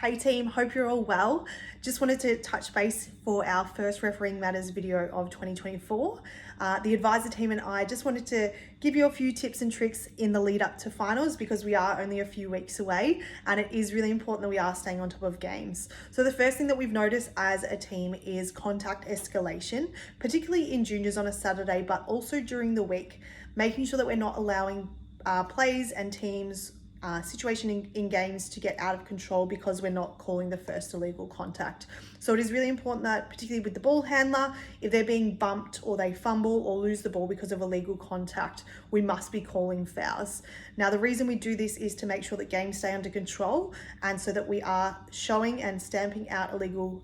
Hey team, hope you're all well. Just wanted to touch base for our first Refereeing Matters video of 2024. The advisor team and I just wanted to give you a few tips and tricks in the lead up to finals because we are only a few weeks away and it is really important that we are staying on top of games. So the first thing that we've noticed as a team is contact escalation, particularly in juniors on a Saturday, but also during the week, making sure that we're not allowing plays and teams situation in games to get out of control because we're not calling the first illegal contact. So it is really important that, particularly with the ball handler, if they're being bumped or they fumble or lose the ball because of illegal contact, we must be calling fouls. Now, the reason we do this is to make sure that games stay under control and so that we are showing and stamping out illegal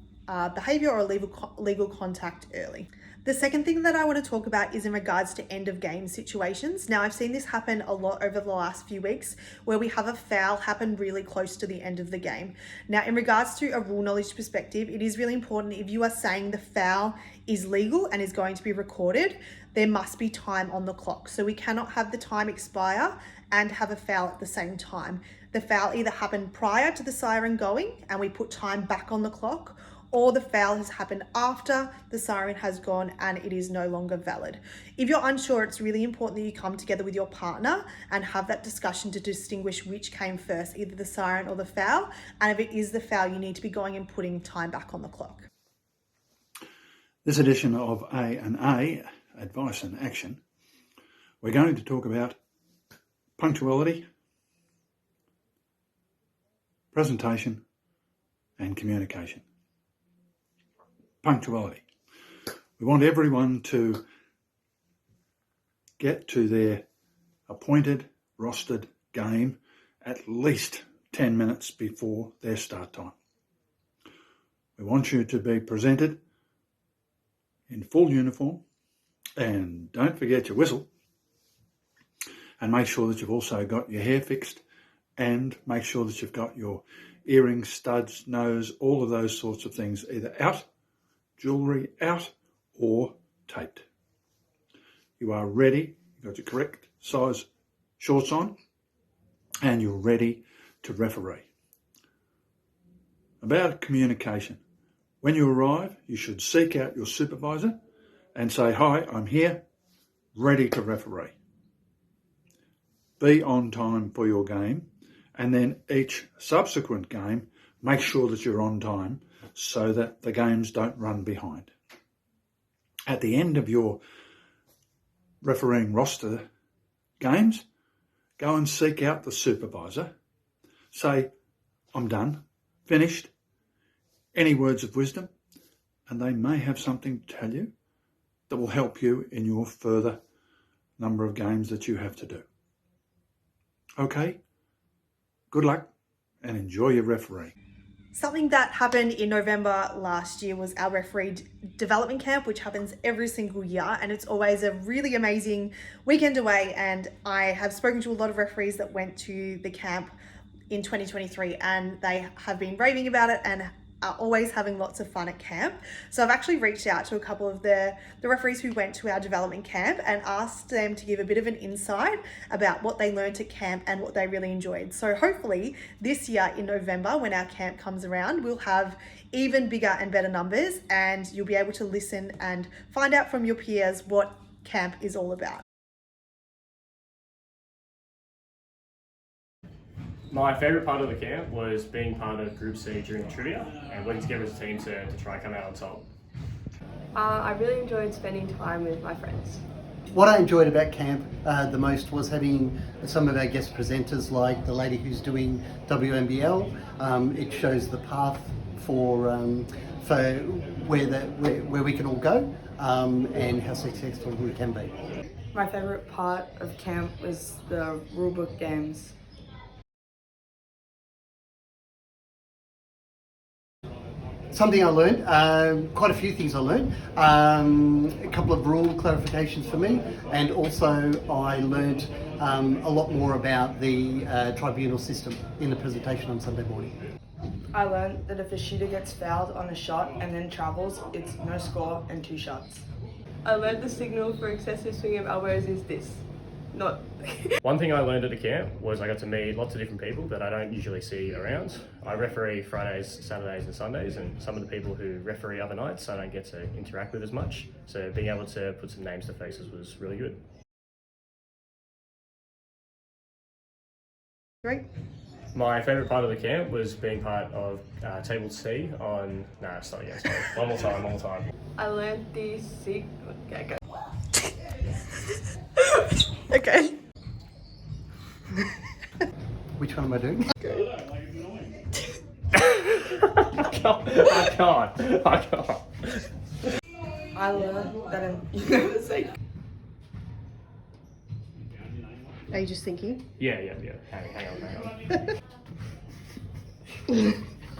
behavior or illegal contact early. The second thing that I want to talk about is in regards to end of game situations. Now, I've seen this happen a lot over the last few weeks where we have a foul happen really close to the end of the game. Now, in regards to a rule knowledge perspective, it is really important if you are saying the foul is legal and is going to be recorded, there must be time on the clock. So we cannot have the time expire and have a foul at the same time. The foul either happened prior to the siren going and we put time back on the clock, or the foul has happened after the siren has gone and it is no longer valid. If you're unsure, it's really important that you come together with your partner and have that discussion to distinguish which came first, either the siren or the foul. And if it is the foul, you need to be going and putting time back on the clock. This edition of A&A, Advice and Action, we're going to talk about punctuality, presentation and communication. Punctuality. We want everyone to get to their appointed, rostered game at least 10 minutes before their start time. We want you to be presented in full uniform and don't forget your whistle, and make sure that you've also got your hair fixed and make sure that you've got your earrings, studs, nose, all of those sorts of things either out, jewellery out or taped. You are ready, you've got your correct size shorts on and you're ready to referee. About communication. When you arrive, you should seek out your supervisor and say, "Hi, I'm here, ready to referee." Be on time for your game, and then each subsequent game, make sure that you're on time so that the games don't run behind. At the end of your refereeing roster games, go and seek out the supervisor. Say, "I'm done, finished," any words of wisdom, and they may have something to tell you that will help you in your further number of games that you have to do. Okay, good luck and enjoy your referee. Something that happened in November last year was our referee development camp, which happens every single year, and it's always a really amazing weekend away. And I have spoken to a lot of referees that went to the camp in 2023 and they have been raving about it and are always having lots of fun at camp. So I've actually reached out to a couple of the referees who went to our development camp and asked them to give a bit of an insight about what they learned at camp and what they really enjoyed. So hopefully this year in November, when our camp comes around, we'll have even bigger and better numbers and you'll be able to listen and find out from your peers what camp is all about. My favourite part of the camp was being part of Group C during the trivia and working together as a team to try and come out on top. I really enjoyed spending time with my friends. What I enjoyed about camp the most was having some of our guest presenters, like the lady who's doing WNBL. It shows the path for where we can all go and how successful we can be. My favourite part of camp was the rulebook games. Something I learned, quite a few things I learned, a couple of rule clarifications for me, and also I learned a lot more about the tribunal system in the presentation on Sunday morning. I learned that if a shooter gets fouled on a shot and then travels, it's no score and 2 shots. I learned the signal for excessive swing of elbows is this. not. One thing I learned at the camp was I got to meet lots of different people that I don't usually see around. I referee Fridays, Saturdays and Sundays, and some of the people who referee other nights I don't get to interact with as much. So being able to put some names to faces was really good. Great. My favourite part of the camp was being part of Table C on... Nah, sorry, yeah, sorry. One more time. I learned the Okay, go. Okay. Which one am I doing? I can't. I learned that you never say. Are you just thinking? Yeah. Hang on.